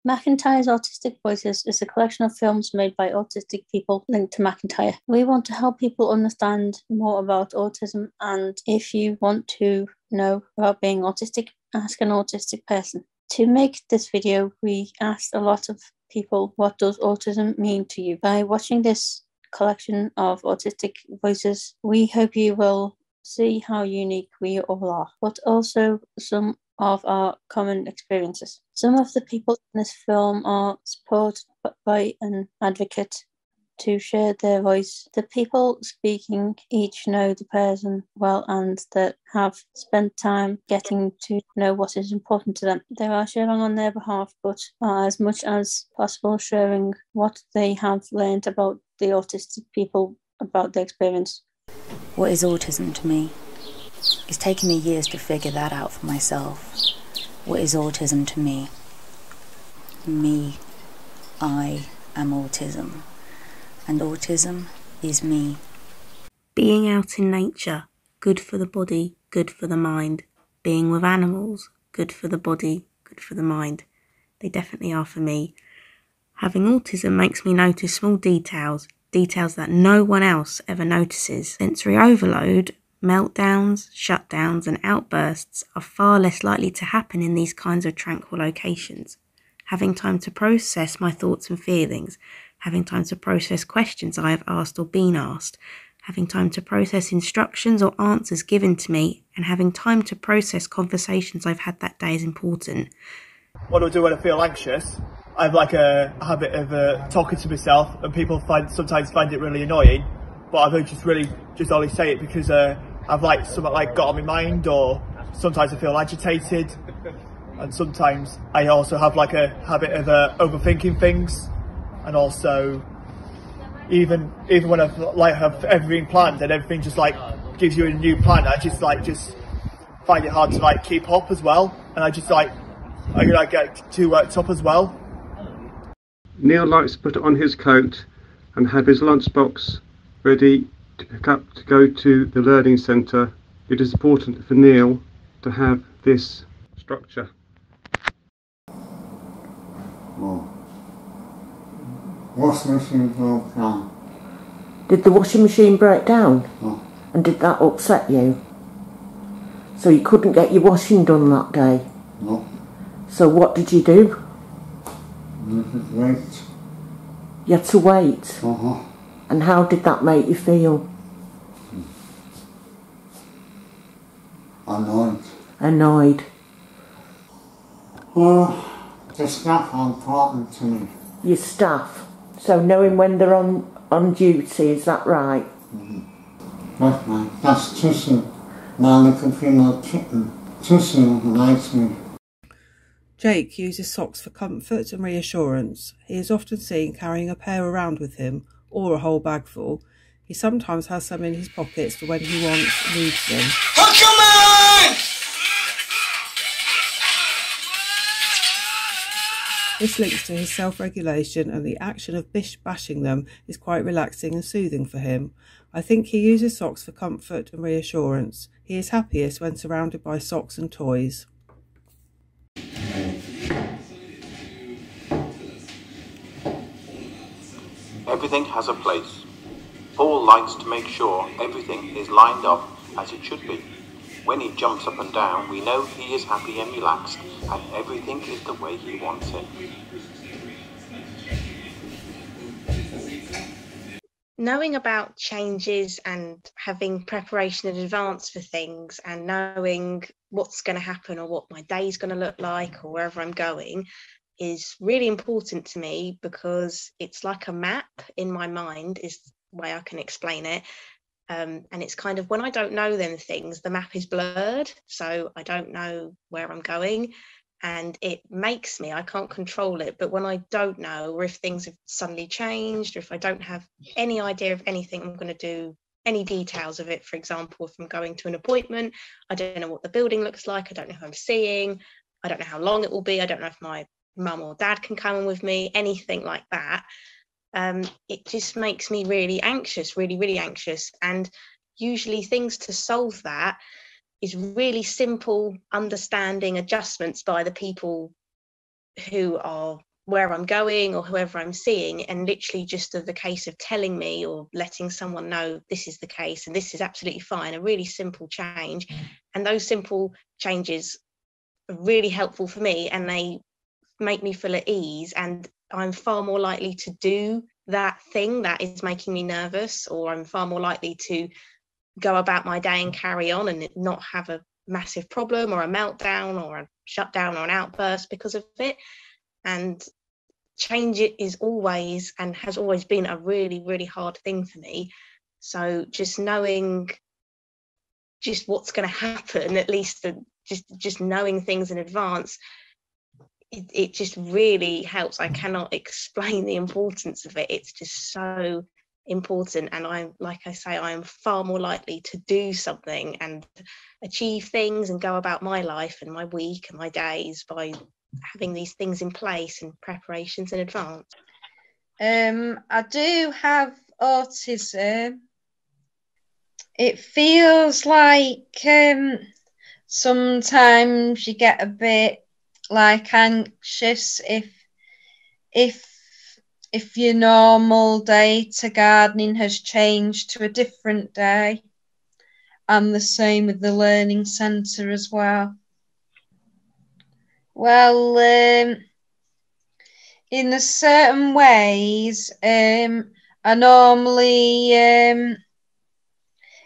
MacIntyre's Autistic Voices is a collection of films made by autistic people linked to MacIntyre. We want to help people understand more about autism, and if you want to know about being autistic, ask an autistic person. To make this video, we asked a lot of people, what does autism mean to you? By watching this collection of autistic voices, we hope you will see how unique we all are, but also some of our common experiences. Some of the people in this film are supported by an advocate to share their voice. The people speaking each know the person well and that have spent time getting to know what is important to them. They are sharing on their behalf, but are as much as possible sharing what they have learned about the autistic people, about their experience. What is autism to me? It's taken me years to figure that out for myself. What is autism to me? Me, I am autism. And autism is me. Being out in nature, good for the body, good for the mind. Being with animals, good for the body, good for the mind. They definitely are for me. Having autism makes me notice small details that no one else ever notices. Sensory overload, meltdowns, shutdowns and outbursts are far less likely to happen in these kinds of tranquil locations. Having time to process my thoughts and feelings, having time to process questions I have asked or been asked, having time to process instructions or answers given to me, and having time to process conversations I've had that day is important. What do I do when I feel anxious? I have like a habit of talking to myself, and people sometimes find it really annoying, but I've just only say it because I've like something like got on my mind, or sometimes I feel agitated, and sometimes I also have like a habit of overthinking things. And also, even when I've have everything planned and everything just like gives you a new plan, I just find it hard to like keep up as well, and I get too worked up as well. Neil likes to put on his coat and have his lunchbox ready to pick up to go to the learning centre. It is important for Neil to have this structure. Oh. Washing machine broke down. Did the washing machine break down? Oh. And did that upset you? So you couldn't get your washing done that day? No. So what did you do? You could wait. You had to wait? Uh-huh. And how did that make you feel? Annoyed. Annoyed. The staff are important to me. Your staff? So knowing when they're on duty, is that right? Mm-hmm. That's Tissue, my little female kitten. Tissue likes me. Jake uses socks for comfort and reassurance. He is often seen carrying a pair around with him, or a whole bag full. He sometimes has some in his pockets for when he needs them. Oh, come on! This links to his self-regulation, and the action of bashing them is quite relaxing and soothing for him. I think he uses socks for comfort and reassurance. He is happiest when surrounded by socks and toys. Everything has a place. Paul likes to make sure everything is lined up as it should be. When he jumps up and down, we know he is happy and relaxed, and everything is the way he wants it. Knowing about changes and having preparation in advance for things, and knowing what's going to happen or what my day's going to look like or wherever I'm going, is really important to me, because it's like a map in my mind, is the way I can explain it. And it's kind of, when I don't know them things, the map is blurred, so I don't know where I'm going, and it makes me, I can't control it. But when I don't know, or if things have suddenly changed, or if I don't have any idea of anything I'm going to do, any details of it, for example, if I'm going to an appointment, I don't know what the building looks like, I don't know who I'm seeing, I don't know how long it will be, I don't know if my mum or dad can come in with me, anything like that. It just makes me really anxious, really anxious. And usually things to solve that is really simple understanding adjustments by the people who are where I'm going or whoever I'm seeing, and literally just of the case of telling me or letting someone know this is the case and this is absolutely fine, a really simple change. And those simple changes are really helpful for me, and they make me feel at ease, and I'm far more likely to do that thing that is making me nervous, or I'm far more likely to go about my day and carry on and not have a massive problem or a meltdown or a shutdown or an outburst because of it. And change it is always and has always been a really, really hard thing for me. So just knowing just what's going to happen, at least just knowing things in advance, it just really helps. I cannot explain the importance of it. It's just so important. And I'm, like I say, I am far more likely to do something and achieve things and go about my life and my week and my days by having these things in place and preparations in advance. I do have autism. It feels like sometimes you get a bit like anxious if your normal day to gardening has changed to a different day, and the same with the learning centre as well. Well, in a certain ways, I normally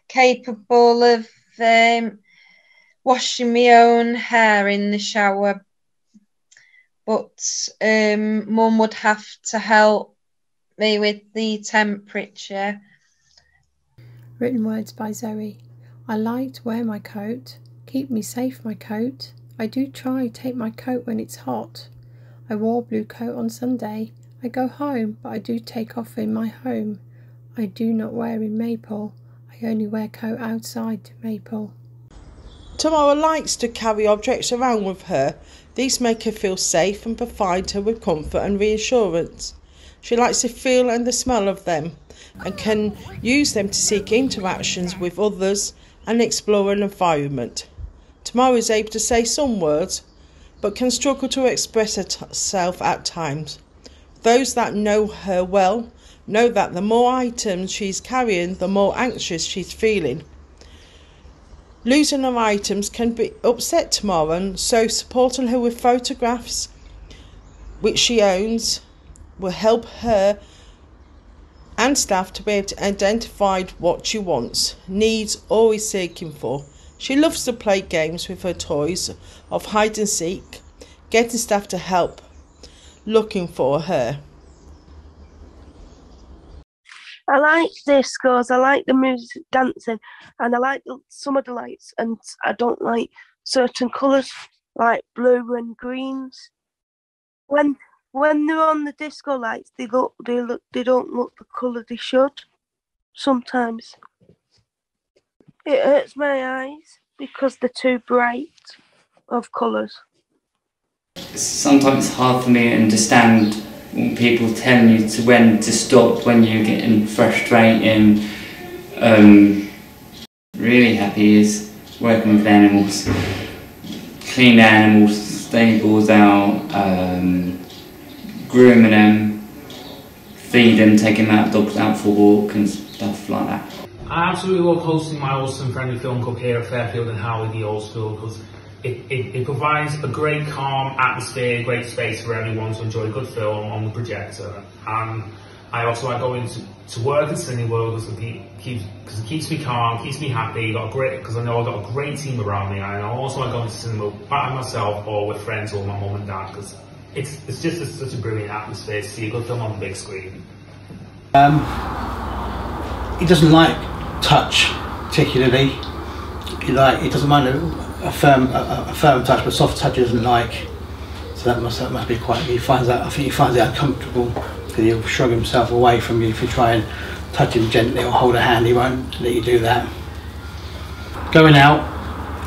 capable of washing my own hair in the shower, but Mum would have to help me with the temperature. Written words by Zoe. I like to wear my coat. Keep me safe, my coat. I do try take my coat when it's hot. I wore blue coat on Sunday. I go home, but I do take off in my home. I do not wear in Maple. I only wear coat outside to Maple. Tamara likes to carry objects around with her. These make her feel safe and provide her with comfort and reassurance. She likes the feel and the smell of them and can use them to seek interactions with others and explore an environment. Tamara is able to say some words but can struggle to express herself at times. Those that know her well know that the more items she's carrying, the more anxious she's feeling. Losing her items can be upset Tamara, and so supporting her with photographs which she owns will help her and staff to be able to identify what she wants, needs, or is seeking for. She loves to play games with her toys of hide and seek, getting staff to help looking for her. I like discos, I like the music, dancing, and I like some of the lights, and I don't like certain colours like blue and greens. When they're on the disco lights, they don't look the colour they should. Sometimes it hurts my eyes because they're too bright of colours. Sometimes it's hard for me to understand when people tell you when to stop, when you're getting frustrating. Really happy is working with animals, clean animals, stables out, grooming them, feed them, taking dogs out for a walk and stuff like that. I absolutely love hosting my Awesome Friendly Film Club here at Fairfield and Howley, the old school, because it provides a great calm atmosphere, great space for everyone to enjoy a good film on the projector. And I also like going to work at Cineworld because it keeps me calm, keeps me happy. Because I know I've got a great team around me, and I also like going to cinema by myself or with friends or my mum and dad, because it's just such a brilliant atmosphere to see a good film on the big screen. He doesn't like touch particularly. He doesn't mind a firm touch, but soft touch he doesn't like. So that must be quite. I think he finds it uncomfortable because he'll shrug himself away from you if you try and touch him gently or hold a hand. He won't let you do that. Going out,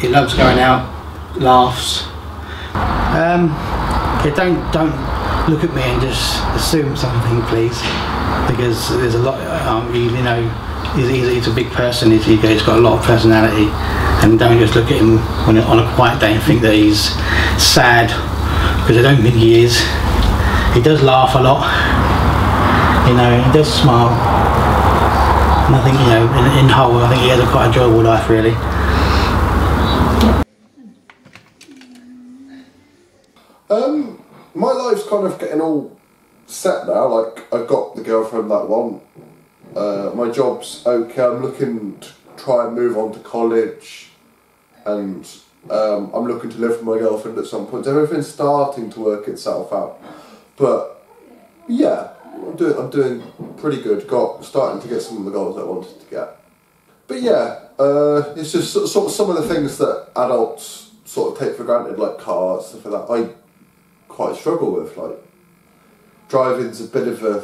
he loves going out. Laughs. Okay, don't look at me and just assume something, please, because there's a lot. He's a big person. He's got a lot of personality, and don't just look at him on a quiet day and think that he's sad, because I don't think he is. He does laugh a lot, you know, he does smile. And I think, you know, in whole, I think he has a quite enjoyable life, really. My life's kind of getting all set now. Like, I've got the girlfriend that I want. My job's okay. I'm looking to try and move on to college, and I'm looking to live with my girlfriend at some point. Everything's starting to work itself out. But yeah, I'm doing pretty good. Starting to get some of the goals I wanted to get. But yeah, it's just some of the things that adults sort of take for granted, like cars, stuff like that. I quite struggle with. Like, driving's a bit of a,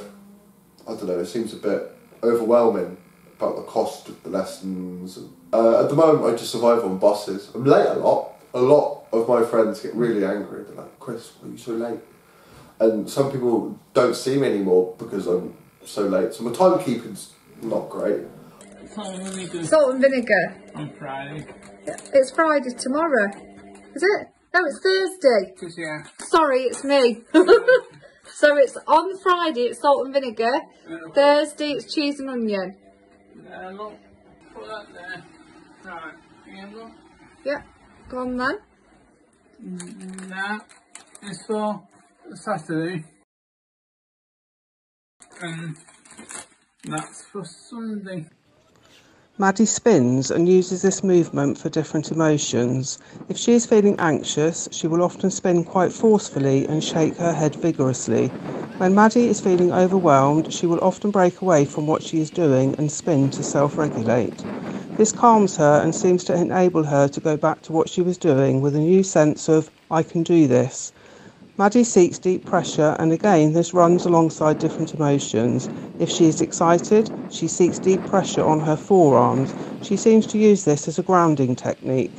I don't know, it seems a bit overwhelming about the cost of the lessons. And, at the moment, I just survive on buses. I'm late a lot. A lot of my friends get really angry. They're like, "Chris, why are you so late?" And some people don't see me anymore because I'm so late. So my timekeeping's not great. Salt and vinegar. On Friday. It's Friday tomorrow. Is it? No, it's Thursday. Yeah. Sorry, it's me. So it's on Friday, it's salt and vinegar. Thursday, it's cheese and onion. Look, put that there. Right, here look. Yeah, go on then. Now, it's for Saturday. And that's for Sunday. Maddie spins and uses this movement for different emotions. If she is feeling anxious, she will often spin quite forcefully and shake her head vigorously. When Maddie is feeling overwhelmed, she will often break away from what she is doing and spin to self-regulate. This calms her and seems to enable her to go back to what she was doing with a new sense of, "I can do this." Maddie seeks deep pressure, and again this runs alongside different emotions. If she is excited, she seeks deep pressure on her forearms. She seems to use this as a grounding technique.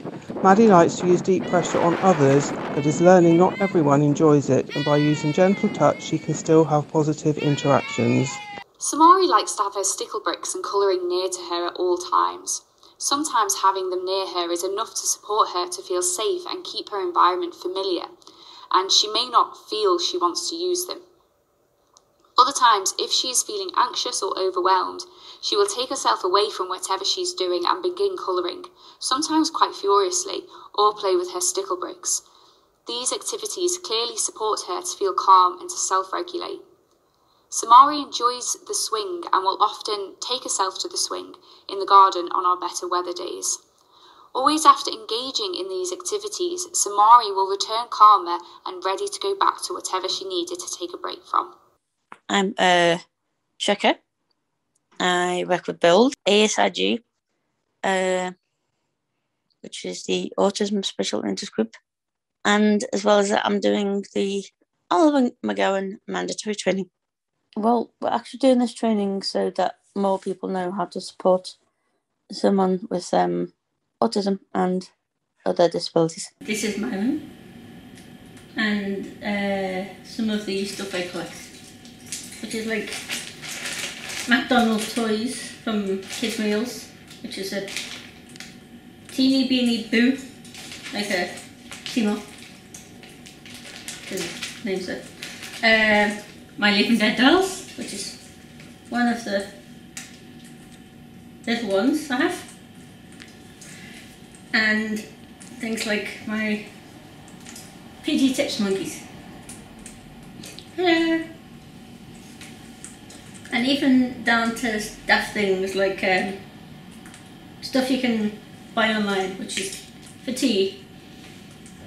Maddie likes to use deep pressure on others, but is learning not everyone enjoys it, and by using gentle touch she can still have positive interactions. Samari likes to have her stickle bricks and colouring near to her at all times. Sometimes having them near her is enough to support her to feel safe and keep her environment familiar, and she may not feel she wants to use them. Other times, if she is feeling anxious or overwhelmed, she will take herself away from whatever she's doing and begin colouring, sometimes quite furiously, or play with her stickle bricks. These activities clearly support her to feel calm and to self-regulate. Samari enjoys the swing and will often take herself to the swing in the garden on our better weather days. Always after engaging in these activities, Samari will return calmer and ready to go back to whatever she needed to take a break from. I'm a checker. I work with Build, ASIG, which is the Autism Special Interest Group. And as well as that, I'm doing the Oliver McGowan mandatory training. Well, we're actually doing this training so that more people know how to support someone with autism and other disabilities. This is my room, and some of the stuff I collect, which is like McDonald's toys from Kids Meals, which is a teeny beanie boo, like a Timo, his name's it. My Living Dead dolls, which is one of the little ones I have. And things like my PG Tips monkeys. Hello. And even down to daft things like stuff you can buy online, which is for tea,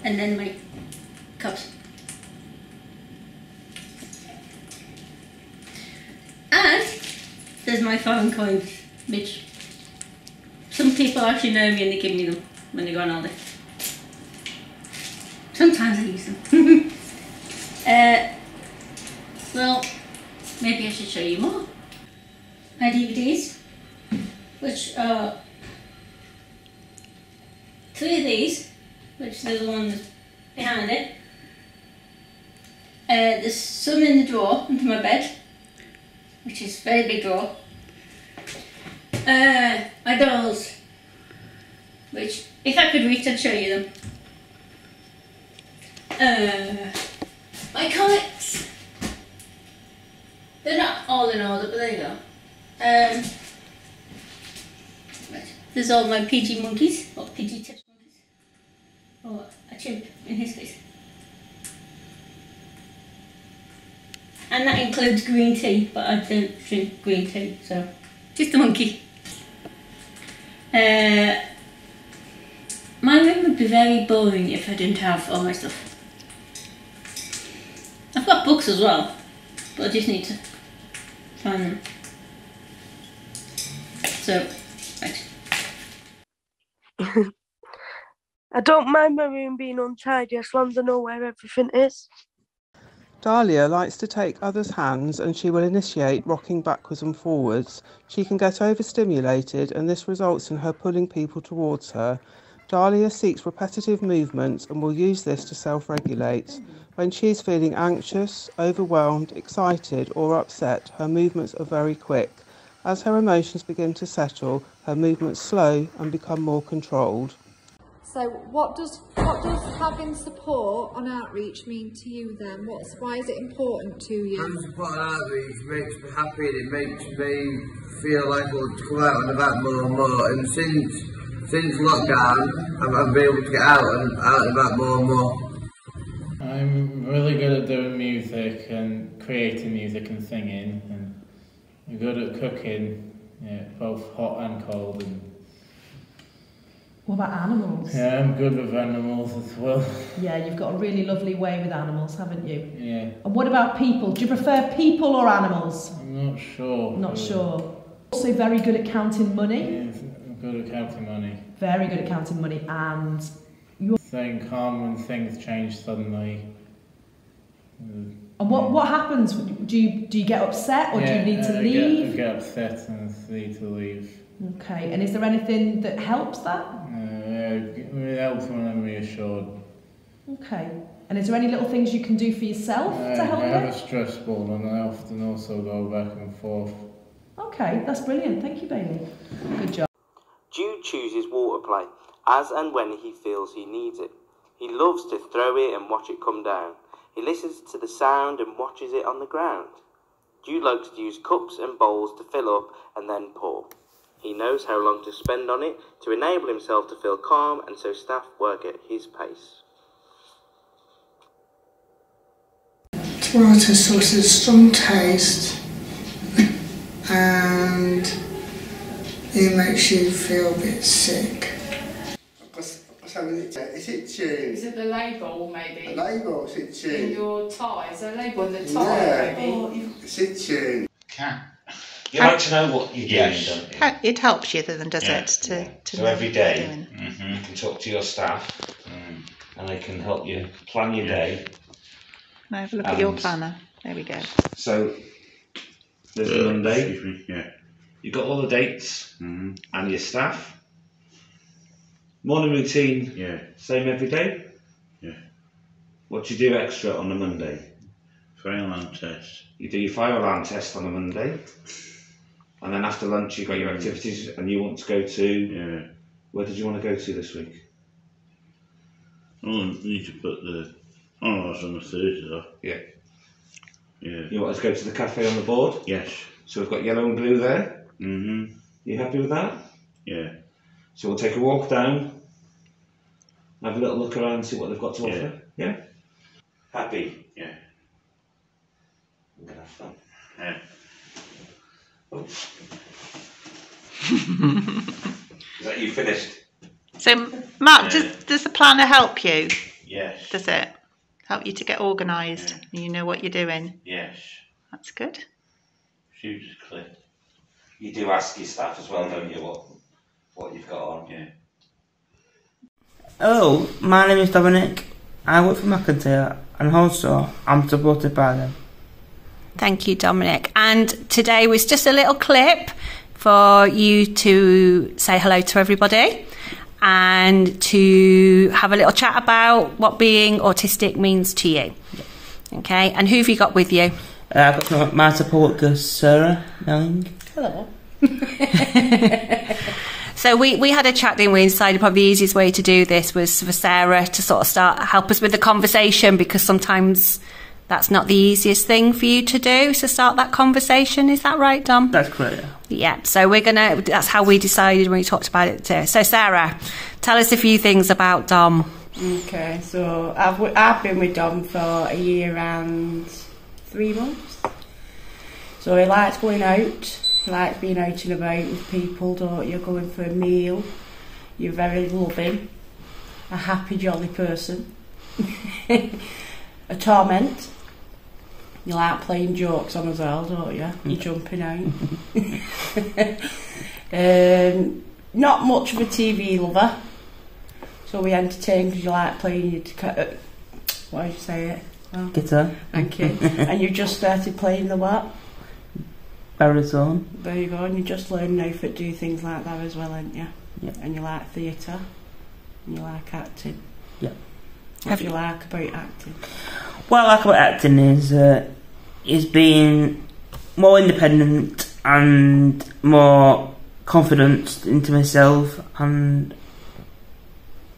and then my cups. And there's my phone coins, which some people actually know me and they give me them when they go on holiday. Sometimes I use them. Well, maybe I should show you more. My DVDs, which are 3 of these, which are the ones behind it. There's some in the drawer under my bed, which is a very big drawer. My dolls, which if I could reach I'd show you them. My comics, There's all my PG monkeys, or PG tips monkeys, or a chimp in his case. And that includes green tea, but I don't drink green tea, so just a monkey. My room would be very boring if I didn't have all my stuff. I've got books as well, but I just need to find them. So, right. I don't mind my room being untidy as long as I know where everything is. Dahlia likes to take others' hands and she will initiate rocking backwards and forwards. She can get overstimulated and this results in her pulling people towards her. Dahlia seeks repetitive movements and will use this to self-regulate. When she is feeling anxious, overwhelmed, excited or upset, her movements are very quick. As her emotions begin to settle, her movements slow and become more controlled. So what does having support on outreach mean to you then? Why is it important to you? Having support on outreach makes me happy and it makes me feel like I want to come out and about more and more. And since lockdown, I've been able to get out and about more and more. I'm really good at doing music and creating music and singing, and I'm good at cooking, both hot and cold. And what about animals? yeah, I'm good with animals as well. Yeah, you've got a really lovely way with animals, haven't you? Yeah. And what about people? Do you prefer people or animals? I'm not sure. Not sure. Also very good at counting money? Yeah, I'm good at counting money. Very good at counting money, and you're... Staying calm when things change suddenly. And what happens? Do you get upset or do you need to leave? I get upset and need to leave. Okay, and is there anything that helps that? It helps when I'm reassured. Okay, and is there any little things you can do for yourself to help I have it? a stress ball and I often also go back and forth. Okay, that's brilliant. Thank you, Bailey. Good job. Jude chooses water play as and when he feels he needs it. He loves to throw it and watch it come down. He listens to the sound and watches it on the ground. Jude likes to use cups and bowls to fill up and then pour. He knows how long to spend on it to enable himself to feel calm, and so staff work at his pace. Tomato sauce has strong taste and it makes you feel a bit sick. Is it tuned? Is it the label, maybe? The label, is it tuned? In your tie, is there a label in the tie, maybe? Is it tuned? You like to know what you're doing, don't you? It helps you then, does it? To so know every what you're day doing. you can talk to your staff and they can help you plan your day. Now have a look at your planner. There we go. So there's the Monday. You've got all the dates and your staff. Morning routine, same every day? What do you do extra on a Monday? Fire alarm test. You do your fire alarm test on a Monday. And then after lunch you've got your activities and you want to go to... Where did you want to go to this week? Oh, I need to put the... Oh, that's on the Thursday though. Yeah. Yeah. You want to go to the cafe on the board? Yes. So we've got yellow and blue there? Mm-hmm. You happy with that? Yeah. So we'll take a walk down, have a little look around, see what they've got to offer. Yeah? Happy? Yeah. I'm going to have fun. Yeah. Oh. Is that you finished? So, Mark, does the planner help you? Yes. Does it help you to get organised and you know what you're doing? Yes. That's good. Shoes clear. You do ask your staff as well, don't you, what you've got on? Yeah. Hello, my name is Dominic. I work for MacIntyre and also I'm supported by them. Thank you, Dominic. And today was just a little clip for you to say hello to everybody and to have a little chat about what being autistic means to you. Okay, and who have you got with you? I've got my support girl, Sarah Melling. Hello. So we had a chat, didn't we, and decided probably the easiest way to do this was for Sarah to sort of help us with the conversation, because sometimes that's not the easiest thing for you to do, to start that conversation. Is that right, Dom? That's correct, yeah. Yeah, so that's how we decided when we talked about it too. So Sarah, tell us a few things about Dom. Okay, so I've been with Dom for a year and 3 months. So he likes going out, he likes being out and about with people, don't you? Going for a meal. You're very loving, a happy, jolly person, a torment. You like playing jokes on as well, don't you? You're jumping out. Not much of a TV lover. So we entertain because you like playing your... what did you say it? Oh, guitar. Thank you. And you just started playing the what? Baritone. There you go. And you just learned how to do things like that as well, ain't you? Yeah. And you like theatre. And you like acting. Yeah. What do you like about acting? What I like about acting is being more independent and more confident into myself, and I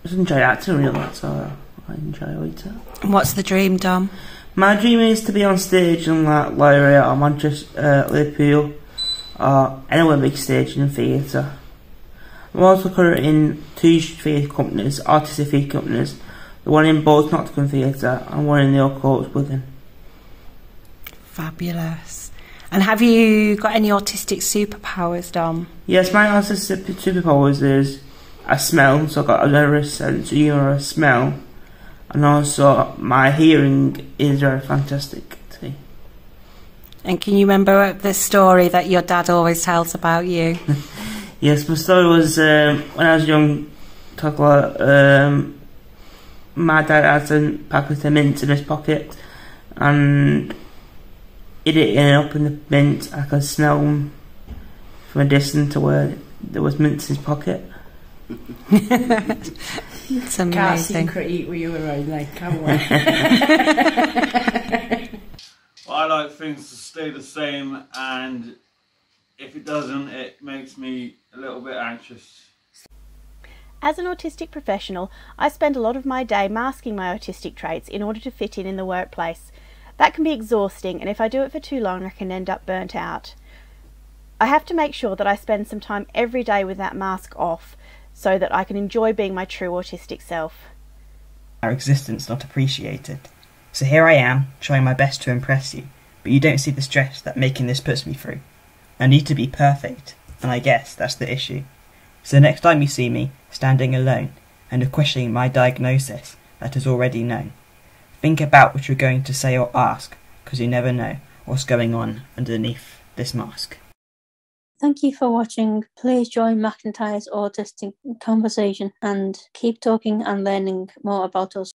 just enjoy acting really. So I enjoy it. What's the dream, Dom? My dream is to be on stage in like Lyria or Manchester, Liverpool, or anywhere big stage in theatre. I'm also currently in 2 theatre companies, Autistic theatre companies, the one in both Nottingham Theatre and one in the Old Court, Wigan. Fabulous. And have you got any autistic superpowers, Dom? Yes, my autistic superpowers is I smell, so I've got a very sense of humour, a smell, and also my hearing is very fantastic too. And can you remember the story that your dad always tells about you? Yes, my story was when I was young, my dad had a packet of mints in his pocket and he didn't end up in the mint. I could smell them from a distance to where there was mints in his pocket. It's amazing. Can't secret eat when you were around then, can we? I like things to stay the same, and if it doesn't, it makes me a little bit anxious. As an autistic professional, I spend a lot of my day masking my autistic traits in order to fit in the workplace. That can be exhausting, and if I do it for too long, I can end up burnt out. I have to make sure that I spend some time every day with that mask off so that I can enjoy being my true autistic self. Our existence not appreciated. So here I am, trying my best to impress you, but you don't see the stress that making this puts me through. I need to be perfect, and I guess that's the issue. So next time you see me, standing alone, and are questioning my diagnosis that is already known, think about what you're going to say or ask, because you never know what's going on underneath this mask. Thank you for watching. Please join MacIntyre's Autistic Conversation and keep talking and learning more about us.